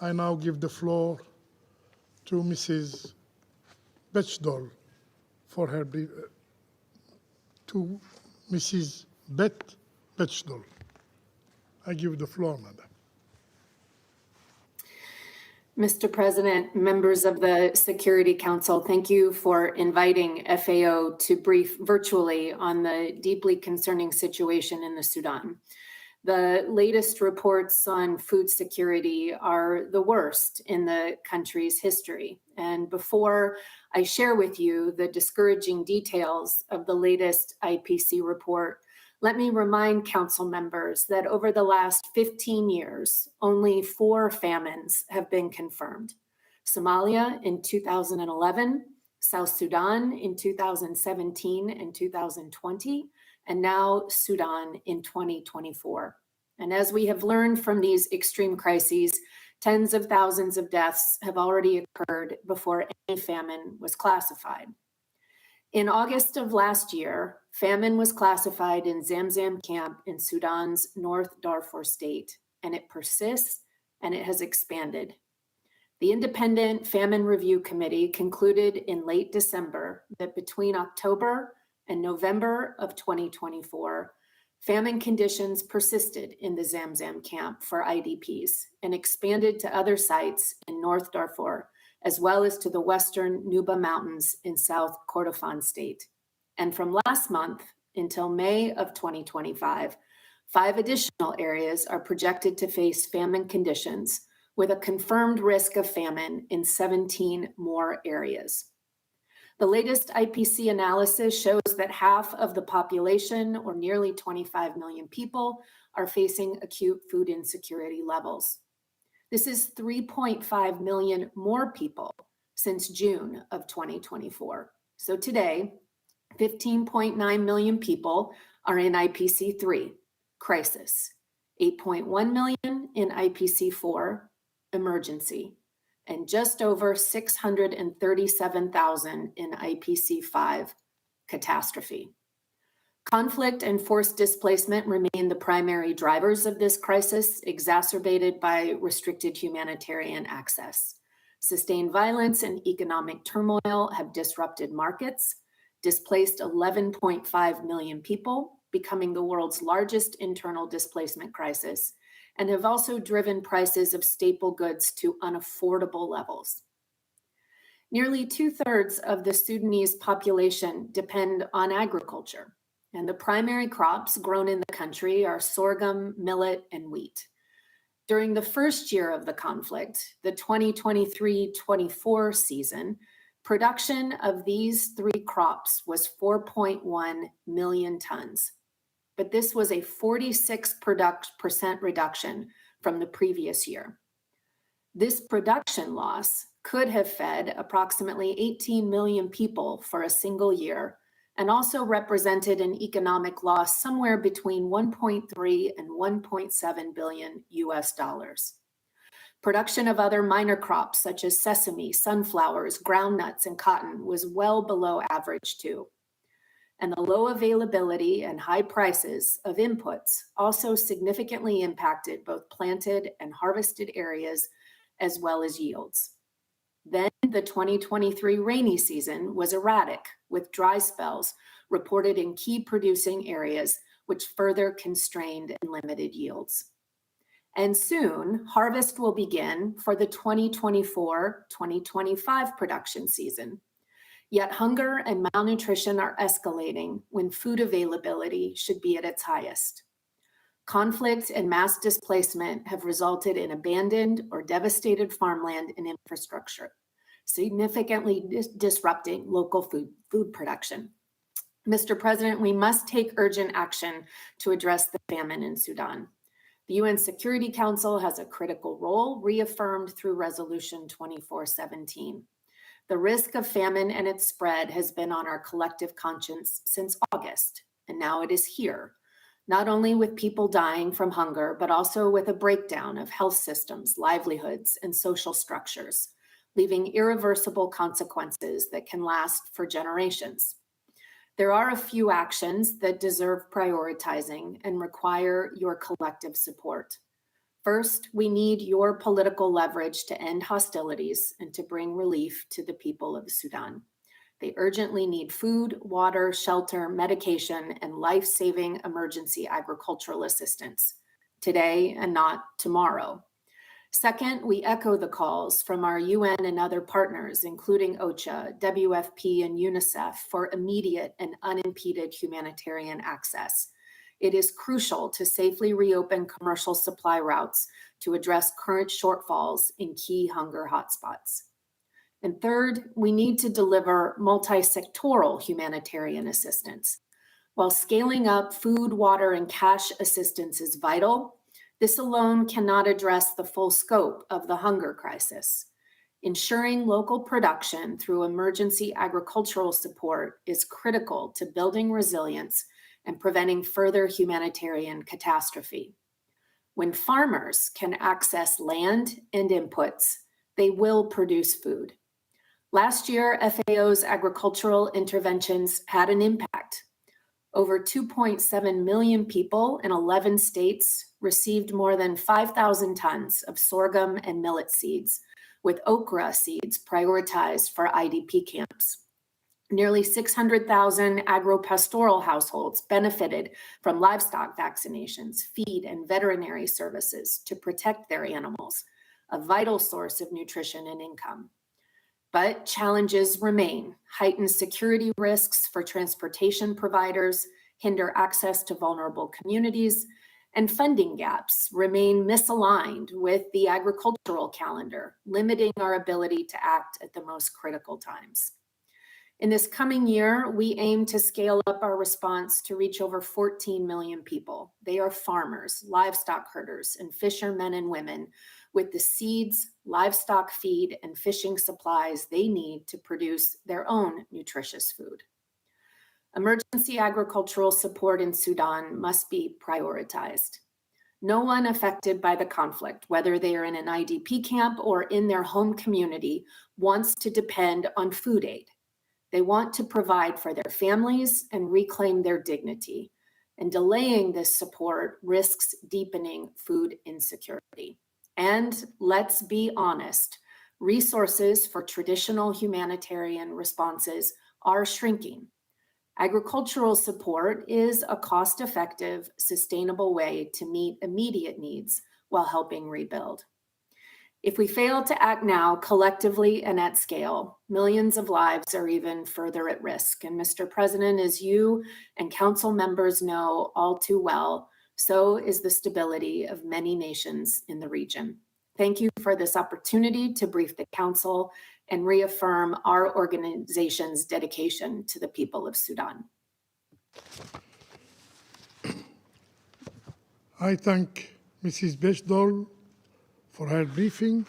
I now give the floor to Mrs. Bechdol for her brief, to Mrs. Beth Bechdol. I give the floor, Madam. Mr. President, members of the Security Council, thank you for inviting FAO to brief virtually on the deeply concerning situation in the Sudan. The latest reports on food security are the worst in the country's history. And before I share with you the discouraging details of the latest IPC report, let me remind Council members that over the last 15 years, only 4 famines have been confirmed. Somalia in 2011, South Sudan in 2017 and 2020, and now Sudan in 2024. And as we have learned from these extreme crises, tens of thousands of deaths have already occurred before any famine was classified. In August of last year, famine was classified in Zamzam camp in Sudan's North Darfur state, and it persists and it has expanded. The Independent Famine Review Committee concluded in late December that between October and November of 2024, famine conditions persisted in the Zamzam camp for IDPs and expanded to other sites in North Darfur, as well as to the western Nuba Mountains in South Kordofan state. And from last month until May of 2025, 5 additional areas are projected to face famine conditions with a confirmed risk of famine in 17 more areas. The latest IPC analysis shows that half of the population, or nearly 25 million people, are facing acute food insecurity levels. This is 3.5 million more people since June of 2024. So today, 15.9 million people are in IPC 3, crisis, 8.1 million in IPC 4, emergency, and just over 637,000 in IPC 5, catastrophe. Conflict and forced displacement remain the primary drivers of this crisis, exacerbated by restricted humanitarian access. Sustained violence and economic turmoil have disrupted markets, displaced 11.5 million people, becoming the world's largest internal displacement crisis, and have also driven prices of staple goods to unaffordable levels. Nearly 2/3 of the Sudanese population depend on agriculture, and the primary crops grown in the country are sorghum, millet, and wheat. During the first year of the conflict, the 2023-24 season, production of these 3 crops was 4.1 million tons. But this was a 46% reduction from the previous year. This production loss could have fed approximately 18 million people for a single year, and also represented an economic loss somewhere between 1.3 and 1.7 billion US dollars. Production of other minor crops such as sesame, sunflowers, groundnuts, and cotton was well below average too. And the low availability and high prices of inputs also significantly impacted both planted and harvested areas as well as yields. Then the 2023 rainy season was erratic, with dry spells reported in key producing areas, which further constrained and limited yields. And soon, harvest will begin for the 2024-2025 production season. Yet hunger and malnutrition are escalating when food availability should be at its highest. Conflict and mass displacement have resulted in abandoned or devastated farmland and infrastructure, significantly disrupting local food production. Mr. President, we must take urgent action to address the famine in Sudan. The UN Security Council has a critical role, reaffirmed through Resolution 2417. The risk of famine and its spread has been on our collective conscience since August, and now it is here, not only with people dying from hunger, but also with a breakdown of health systems, livelihoods, and social structures, leaving irreversible consequences that can last for generations. There are a few actions that deserve prioritizing and require your collective support. First, we need your political leverage to end hostilities and to bring relief to the people of Sudan. They urgently need food, water, shelter, medication, and life-saving emergency agricultural assistance today and not tomorrow. Second, we echo the calls from our UN and other partners, including OCHA, WFP, and UNICEF, for immediate and unimpeded humanitarian access. It is crucial to safely reopen commercial supply routes to address current shortfalls in key hunger hotspots. And third, we need to deliver multi-sectoral humanitarian assistance. While scaling up food, water, and cash assistance is vital, this alone cannot address the full scope of the hunger crisis. Ensuring local production through emergency agricultural support is critical to building resilience and preventing further humanitarian catastrophe. When farmers can access land and inputs, they will produce food. Last year, FAO's agricultural interventions had an impact. Over 2.7 million people in 11 states received more than 5,000 tons of sorghum and millet seeds, with okra seeds prioritized for IDP camps. Nearly 600,000 agropastoral households benefited from livestock vaccinations, feed, and veterinary services to protect their animals, a vital source of nutrition and income. But challenges remain. Heightened security risks for transportation providers hinder access to vulnerable communities, and funding gaps remain misaligned with the agricultural calendar, limiting our ability to act at the most critical times. In this coming year, we aim to scale up our response to reach over 14 million people. They are farmers, livestock herders, and fishermen and women with the seeds, livestock feed, and fishing supplies they need to produce their own nutritious food. Emergency agricultural support in Sudan must be prioritized. No one affected by the conflict, whether they are in an IDP camp or in their home community, wants to depend on food aid. They want to provide for their families and reclaim their dignity. And delaying this support risks deepening food insecurity. And let's be honest, resources for traditional humanitarian responses are shrinking. Agricultural support is a cost-effective, sustainable way to meet immediate needs while helping rebuild. If we fail to act now collectively and at scale, millions of lives are even further at risk. And Mr. President, as you and council members know all too well, so is the stability of many nations in the region. Thank you for this opportunity to brief the council and reaffirm our organization's dedication to the people of Sudan. I thank Mrs. Bechdol for her briefing.